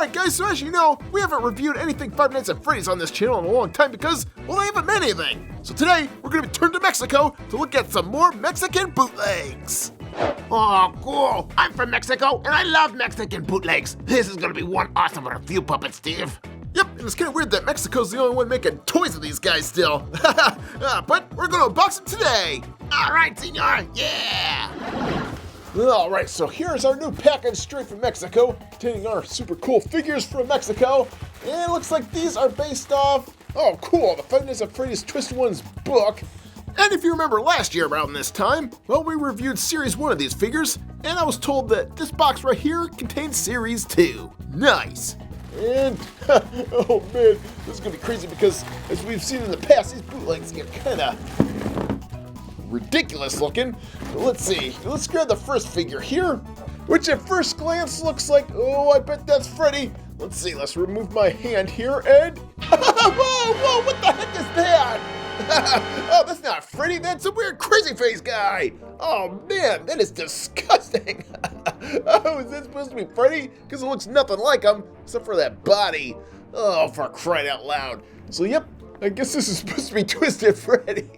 Alright guys, so as you know, we haven't reviewed anything Five Nights at Freddy's on this channel in a long time because, well, they haven't made anything. So today, we're going to be turned to Mexico to look at some more Mexican bootlegs. Oh, cool. I'm from Mexico, and I love Mexican bootlegs. This is going to be one awesome review, Puppet Steve. Yep, and it's kind of weird that Mexico's the only one making toys of these guys still. But we're going to unbox them today. All right, senor. Yeah. Alright, so here's our new package straight from Mexico, containing our super cool figures from Mexico. And it looks like these are based off, oh cool, the Five Nights at Freddy's Twisted Ones book. And if you remember last year around this time, well, we reviewed Series 1 of these figures, and I was told that this box right here contains Series 2. Nice. And, oh man, this is going to be crazy because, as we've seen in the past, these bootlegs get kind of ridiculous looking. But let's see, let's grab the first figure here, which at first glance looks like, oh, I bet that's Freddy. Let's see, let's remove my hand here and, whoa, what the heck is that? Oh, that's not Freddy, that's a weird crazy face guy. Oh man, that is disgusting. Oh, is that supposed to be Freddy? Because it looks nothing like him, except for that body. Oh, for crying out loud. So yep, I guess this is supposed to be Twisted Freddy.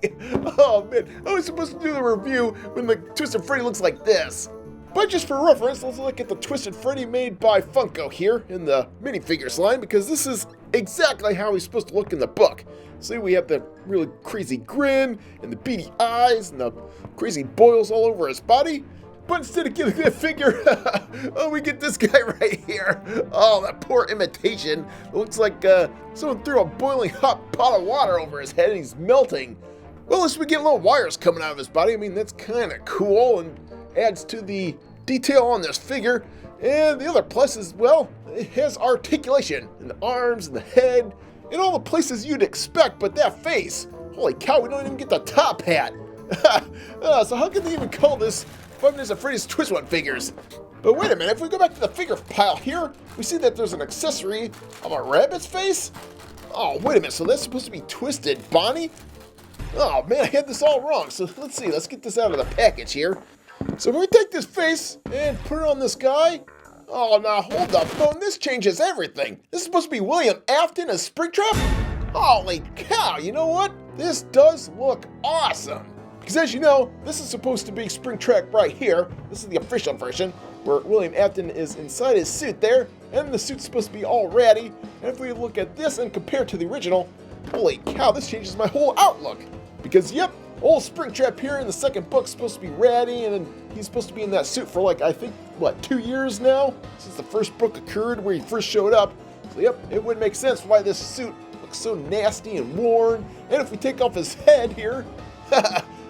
Oh man, I was supposed to do the review when the Twisted Freddy looks like this. But just for reference, let's look at the Twisted Freddy made by Funko here in the minifigures line, because this is exactly how he's supposed to look in the book. See, we have the really crazy grin and the beady eyes and the crazy boils all over his body. But instead of getting that figure, oh, we get this guy right here. Oh, that poor imitation. It looks like someone threw a boiling hot pot of water over his head and he's melting. Well, at least we get little wires coming out of his body. I mean, that's kind of cool and adds to the detail on this figure. And the other plus is, well, it has articulation in the arms and the head and all the places you'd expect, but that face. Holy cow, we don't even get the top hat. So how can they even call this Five Nights at Freddy's Twist One figures? But wait a minute, if we go back to the figure pile here, we see that there's an accessory of a rabbit's face. Oh, wait a minute, so that's supposed to be Twisted Bonnie? Oh man, I had this all wrong. So let's see, let's get this out of the package here. So when we take this face and put it on this guy, oh now hold the phone, this changes everything. This is supposed to be William Afton as Springtrap? Holy cow, you know what? This does look awesome. Because as you know, this is supposed to be Springtrap right here. This is the official version, where William Afton is inside his suit there, and the suit's supposed to be all ratty. And if we look at this and compare to the original, holy cow, this changes my whole outlook. Because yep, old Springtrap here in the second book's supposed to be ratty, and then he's supposed to be in that suit for like, I think, what, 2 years now? Since the first book occurred where he first showed up. So yep, it would make sense why this suit looks so nasty and worn. And if we take off his head here,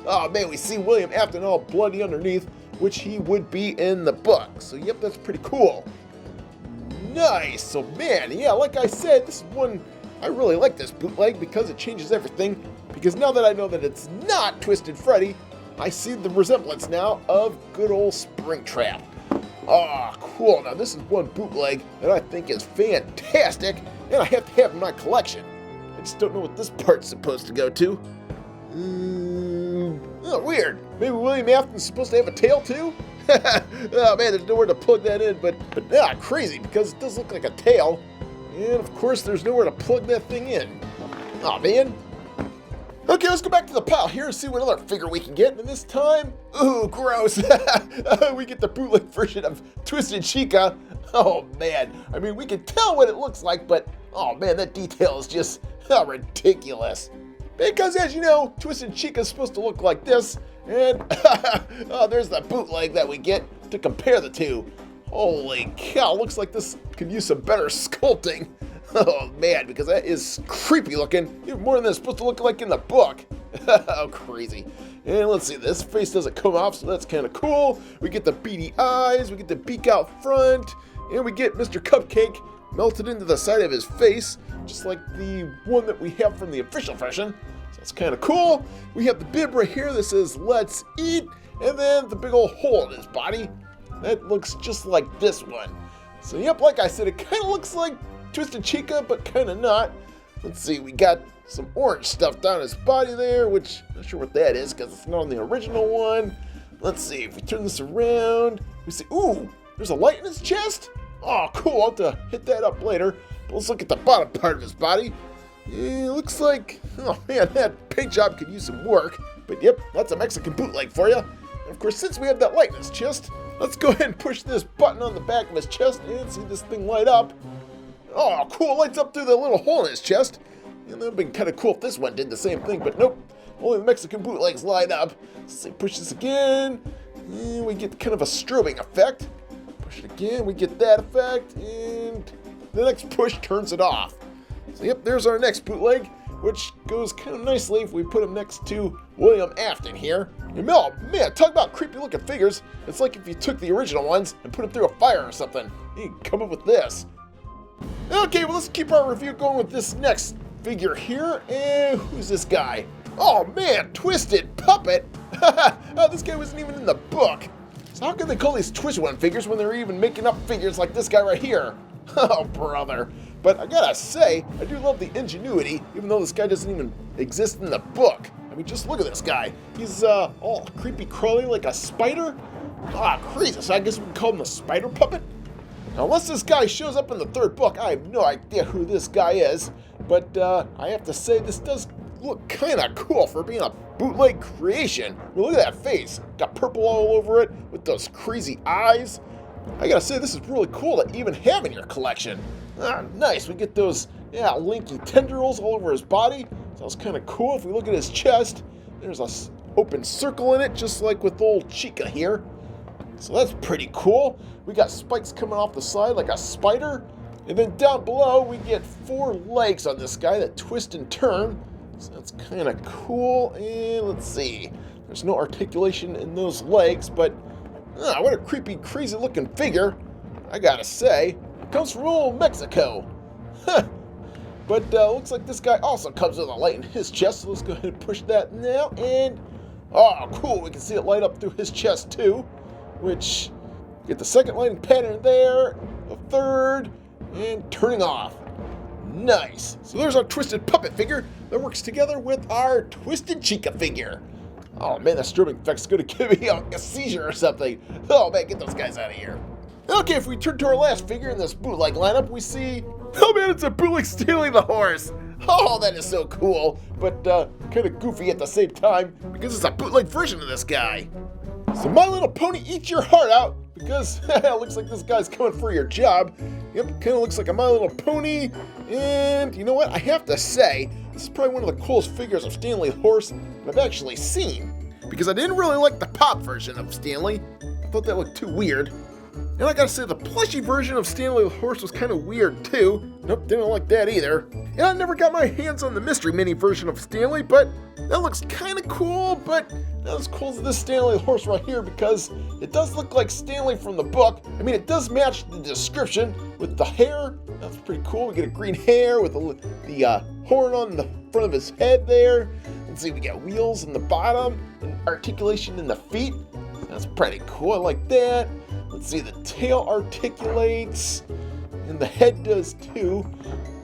oh man, we see William Afton all bloody underneath, which he would be in the book. So yep, that's pretty cool. Nice. So man, yeah, like I said, this is one, I really like this bootleg because it changes everything. Because now that I know that it's not Twisted Freddy, I see the resemblance now of good old Springtrap. Oh, cool. Now this is one bootleg that I think is fantastic, and I have to have in my collection. I just don't know what this part's supposed to go to. Oh, weird. Maybe William Afton's supposed to have a tail too? Oh man, there's nowhere to plug that in, but crazy, because it does look like a tail. And of course, there's nowhere to plug that thing in. Oh man. Okay, let's go back to the pile here and see what other figure we can get. And this time, ooh, gross. We get the bootleg version of Twisted Chica. Oh man, I mean, we can tell what it looks like, but oh man, that detail is just ridiculous. Because as you know, Twisted Chica is supposed to look like this, and oh, there's the bootleg that we get to compare the two. Holy cow, looks like this could use some better sculpting. Oh man, because that is creepy looking, even more than it's supposed to look like in the book. Oh, crazy. And let's see, this face doesn't come off, so that's kind of cool. We get the beady eyes, we get the beak out front, and we get Mr. Cupcake melted into the side of his face, just like the one that we have from the official version. So that's kind of cool. We have the bib right here that says, "Let's eat," and then the big old hole in his body. That looks just like this one. So yep, like I said, it kind of looks like Twisted Chica, but kind of not. Let's see, we got some orange stuff down his body there, which I'm not sure what that is because it's not on the original one. Let's see, if we turn this around, we see, ooh, there's a light in his chest? Oh, cool. I'll have to hit that up later. But let's look at the bottom part of his body. It looks like, oh man, that paint job could use some work. But yep, that's a Mexican bootleg for you. And of course, since we have that light in his chest, let's go ahead and push this button on the back of his chest and see this thing light up. Oh, cool. It lights up through the little hole in his chest. And that would be kind of cool if this one did the same thing, but nope. Only the Mexican bootlegs light up. Let's see, push this again. And we get kind of a strobing effect. Push it again, we get that effect. And the next push turns it off. So yep, there's our next bootleg, which goes kind of nicely if we put him next to William Afton here. And oh man, talk about creepy looking figures. It's like if you took the original ones and put them through a fire or something. You can come up with this. Okay, well let's keep our review going with this next figure here. And who's this guy? Oh man, Twisted Puppet. Oh, this guy wasn't even in the book. So how can they call these Twisted One figures when they're even making up figures like this guy right here? Oh, brother. But I gotta say, I do love the ingenuity, even though this guy doesn't even exist in the book. I mean, just look at this guy. He's all creepy crawly like a spider. Ah, crazy. So I guess we can call him the Spider Puppet? Now, unless this guy shows up in the third book, I have no idea who this guy is. But I have to say, this does look kind of cool for being a bootleg creation. I mean, look at that face. Got purple all over it with those crazy eyes. I gotta say, this is really cool to even have in your collection. Ah, nice. We get those, yeah, linky tendrils all over his body. Sounds kind of cool. If we look at his chest, there's a open circle in it, just like with old Chica here. So that's pretty cool. We got spikes coming off the side like a spider. And then down below, we get 4 legs on this guy that twist and turn. So that's kind of cool. And let's see. There's no articulation in those legs, but what a creepy, crazy looking figure. I gotta say, it comes from old Mexico. But looks like this guy also comes with a light in his chest, so let's go ahead and push that now. And, oh, cool, we can see it light up through his chest too, which, get the second lighting pattern there, the third, and turning off. Nice. So there's our Twisted Puppet figure that works together with our Twisted Chica figure. Oh man, that strobing effect's gonna give me a seizure or something. Oh man, get those guys out of here. Okay, if we turn to our last figure in this bootleg lineup, we see, oh man, it's a bootleg Stanley the horse. Oh, that is so cool, but kind of goofy at the same time because it's a bootleg version of this guy. So My Little Pony, eat your heart out, because it looks like this guy's coming for your job. Yep, kind of looks like a My Little Pony, and you know what? I have to say, this is probably one of the coolest figures of Stanley the Horse that I've actually seen, because I didn't really like the pop version of Stanley. I thought that looked too weird. And I gotta say, the plushie version of Stanley the Horse was kind of weird too. Nope, didn't like that either. And I never got my hands on the mystery mini version of Stanley, but that looks kind of cool, but not as cool as this Stanley the Horse right here, because it does look like Stanley from the book. I mean, it does match the description with the hair. That's pretty cool. We get a green hair with the horn on the front of his head there. Let's see, we got wheels in the bottom and articulation in the feet. That's pretty cool. I like that. Let's see, the tail articulates, and the head does too.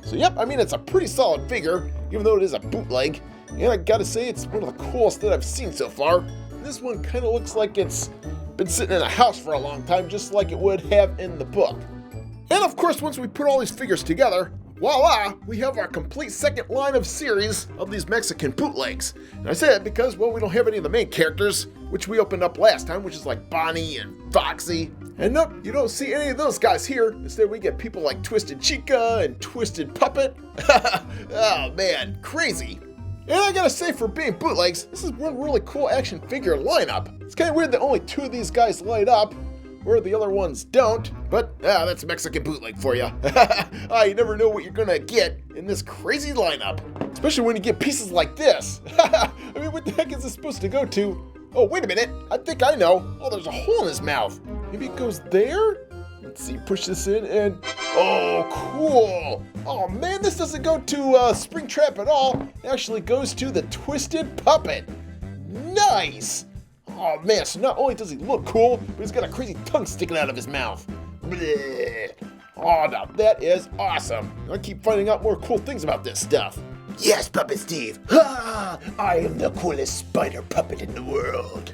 So yep, I mean, it's a pretty solid figure, even though it is a bootleg. And I gotta say, it's one of the coolest that I've seen so far. This one kind of looks like it's been sitting in a house for a long time, just like it would have in the book. And of course, once we put all these figures together, voila, we have our complete second line of series of these Mexican bootlegs. And I say that because, well, we don't have any of the main characters, which we opened up last time, which is like Bonnie and Foxy. And nope, you don't see any of those guys here. Instead, we get people like Twisted Chica and Twisted Puppet. Oh man, crazy. And I gotta say, for being bootlegs, this is one really cool action figure lineup. It's kind of weird that only 2 of these guys light up, where the other ones don't, but that's Mexican bootleg for you. You never know what you're gonna get in this crazy lineup, especially when you get pieces like this. I mean, what the heck is this supposed to go to? Oh, wait a minute, I think I know. Oh, there's a hole in his mouth. Maybe it goes there? Let's see, push this in and, oh, cool. Oh man, this doesn't go to Springtrap at all. It actually goes to the Twisted Puppet. Nice. Oh man, so not only does he look cool, but he's got a crazy tongue sticking out of his mouth. Bleh. Oh, now that is awesome. I keep finding out more cool things about this stuff. Yes, Puppet Steve. I am the coolest spider puppet in the world.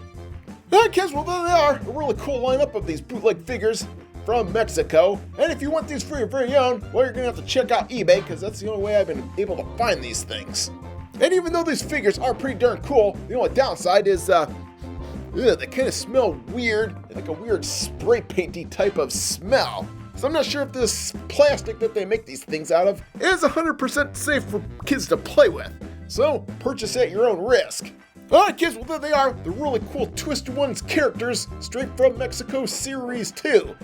Alright kids, well there they are. A really cool lineup of these bootleg figures from Mexico. And if you want these for your very own, well, you're gonna have to check out eBay, because that's the only way I've been able to find these things. And even though these figures are pretty darn cool, the only downside is, they kind of smell weird, like a weird spray painty type of smell. So I'm not sure if this plastic that they make these things out of is 100% safe for kids to play with. So purchase at your own risk. Alright kids, well there they are, the really cool Twisted Ones characters straight from Mexico Series 2.